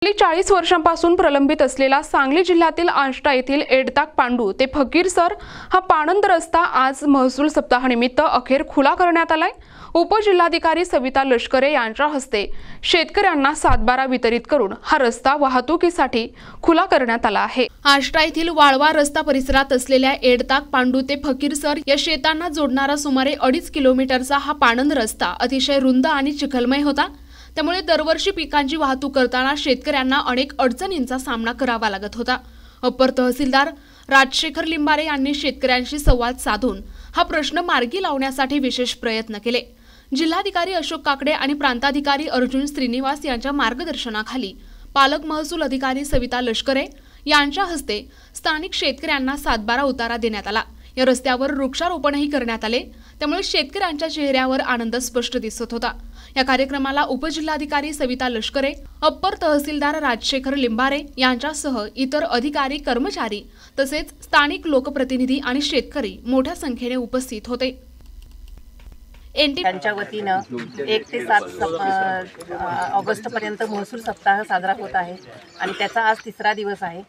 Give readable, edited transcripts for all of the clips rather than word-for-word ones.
गेली 40 वर्षांपासून प्रलंबित असलेला सांगली जिल्ह्यातील आष्टा येथील एडताक पांडू ते फकीरसर हा पाणंद रस्ता आज महसूल सप्ताहानिमित्त अखेर खुला करण्यात आलाय। उपजिल्हाधिकारी सविता लष्करे यांच्या हस्ते शेतकऱ्यांना सातबारा वितरित करून हा रस्ता वाहतुकीसाठी खुला करण्यात आला आहे। आष्टा येथील वाळवा रस्ता परिसरात असलेल्या एडताक पांडू ते फकीरसर या शेतांना जोडणारा सुमारे 2.5 किलोमीटरचा हा पाणंद रस्ता अतिशय रुंद आणि चिखलमय होता। त्यामुळे दरवर्षी पिकांची वाहतूक करताना शेतकऱ्यांना अनेक अडचणींचा सामना करावा लागत होता। अप्पर तहसीलदार राजशेखर लिंबारे यांनी शेतकऱ्यांशी संवाद साधून हा प्रश्न मार्गी लावण्यासाठी विशेष प्रयत्न केले। जिल्हाधिकारी अशोक काकडे आणि प्रांताधिकारी अर्जुन श्रीनिवास यांच्या मार्गदर्शनाखाली पालक महसूल अधिकारी सविता लष्करे यांच्या हस्ते स्थानिक शेतकऱ्यांना सातबारा उतारा देण्यात आला। या रस्त्यावर वृक्षारोपणही करण्यात आले, त्यामुळे शेतकऱ्यांच्या चेहऱ्यावर आनंद स्पष्ट दिसत होता। या कार्यक्रमाला उपजिल्हाधिकारी सविता लष्करे, अप्पर तहसीलदार राजशेखर लिंबारे यांच्यासह इतर अधिकारी, कर्मचारी तसेच स्थानिक लोकप्रतिनिधी आणि शेतकरी मोठ्या संख्येने उपस्थित होते। त्यांच्या वतीनं 1 ते 7 ऑगस्टपर्यंत महसूल सप्ताह साजरा होत आहे आणि त्याचा आज 3रा दिवस आहे।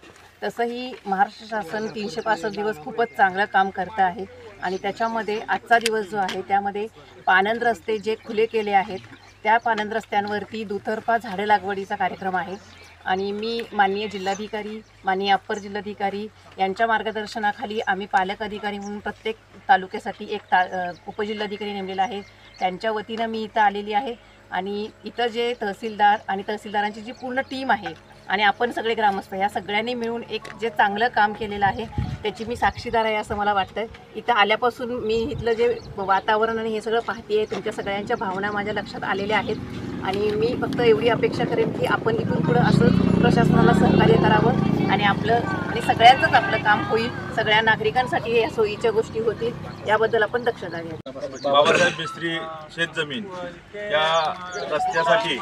तसंही महाराष्ट्र शासन 365 दिवस खूपच चांगलं काम करतं आहे आणि त्याच्यामध्ये आजचा दिवस जो आहे त्यामध्ये पाणंद रस्ते जे खुले केले आहेत त्या पाणंद रस्त्यांवरती दुतर्फा झाडे लागवडीचा कार्यक्रम आहे आणि मी माननीय जिल्हाधिकारी, माननीय अप्पर जिल्हाधिकारी यांच्या मार्गदर्शनाखाली आम्ही पालक अधिकारी म्हणून प्रत्येक तालुक्यासाठी एक उपजिल्हाधिकारी नेमलेला आहे। त्यांच्या वतीनं मी इथं आलेली आहे आणि इथं जे तहसीलदार आणि तहसीलदारांची जी पूर्ण टीम आहे आणि आपण सगळे ग्रामस्थ या सगळ्यांनी मिळून एक जे चांगलं काम केलेलं आहे त्याची मी साक्षीदार आहे असं मला वाटतं। इथं आल्यापासून मी इथलं जे वातावरण आणि हे सगळं पाहते आहे, तुमच्या सगळ्यांच्या भावना माझ्या लक्षात आलेल्या आहेत आणि मी फक्त एवढी अपेक्षा करेन की आपण इथून पुढं असं प्रशासनाला सहकार्य करावं आणि आणि सगळ्यांचंच आपलं काम होईल, सगळ्या नागरिकांसाठी या सोयीच्या गोष्टी होतील याबद्दल आपण दक्षता घ्यावी। बाबासाहेब मिस्त्री शेतजमीन या रस्त्यासाठी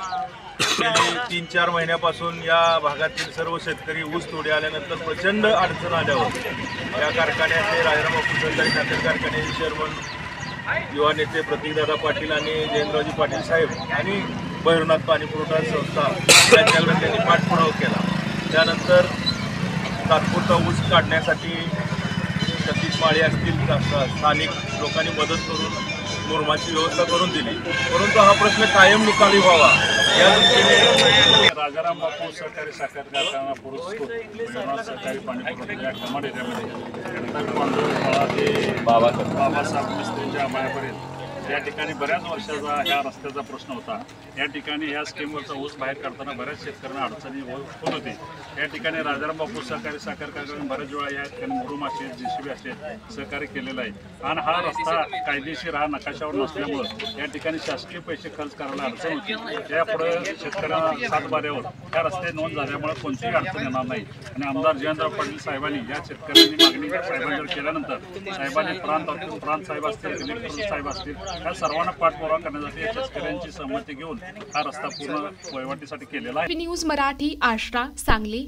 गेली 3-4 महिन्यापासून या भागातील सर्व शेतकरी ऊस तोडे आल्यानंतर प्रचंड अडचण आल्यावर या कारखान्याचे राजाराम बापू सहकारी साखर कारखान्याचे चेअरमन युवा नेते प्रतीकदादा पाटील आणि जयेंद्रजी पाटील साहेब आणि भैरवनाथ पाणी पुरवठा संस्था यांच्याकडे त्यांनी पाठपुरावा केला। त्यानंतर तात्पुरता ऊस काढण्यासाठी सतीश माळी असतील स्थानिक लोकांनी मदत करून मुरमाची व्यवस्था करून दिली, परंतु हा प्रश्न कायम निकाली व्हावा या दृष्टीने राजाराम बापू सहकारी साखर कारखाना पुरस्कृत सहकारी पाणी पुरवठा कमाड एरियामध्ये ते बाबासाहेब मिस्त्रींच्या आंबाळ्यापर्यंत या ठिकाणी बऱ्याच वर्षाचा ह्या रस्त्याचा प्रश्न होता। या ठिकाणी ह्या स्कीमवरचा ऊस बाहेर काढताना बऱ्याच शेतकऱ्यांना अडचणी होत होती। या ठिकाणी राजाराम बापू सहकारी साखर कारखान्याने बऱ्याच वेळा या ठिकाणी मुरुम असेल, JCB असेल सहकार्य केलेलं आहे आणि हा रस्ता कायदेशीर हा नकाशावर नसल्यामुळे या ठिकाणी शासकीय पैसे खर्च करायला अडचण होती। यापुढे शेतकऱ्यांना सातबाऱ्यावर ह्या रस्ते नोंद झाल्यामुळे कोणतीही अडचण येणार नाही आणि आमदार जयेंद्र पाटील साहेबांनी या शेतकऱ्यांनी मागणी साहेबांकडे केल्यानंतर साहेबांनी प्रांत साहेब असतील, कलेक्टर साहेब असतील या सर्वांना पाठपुरावा करण्यासाठी शेतकऱ्यांची सहमती घेऊन हा रस्ता पूर्ण वहिवाटीसाठी केलेला आहे। न्यूज मराठी, आष्टा, सांगली।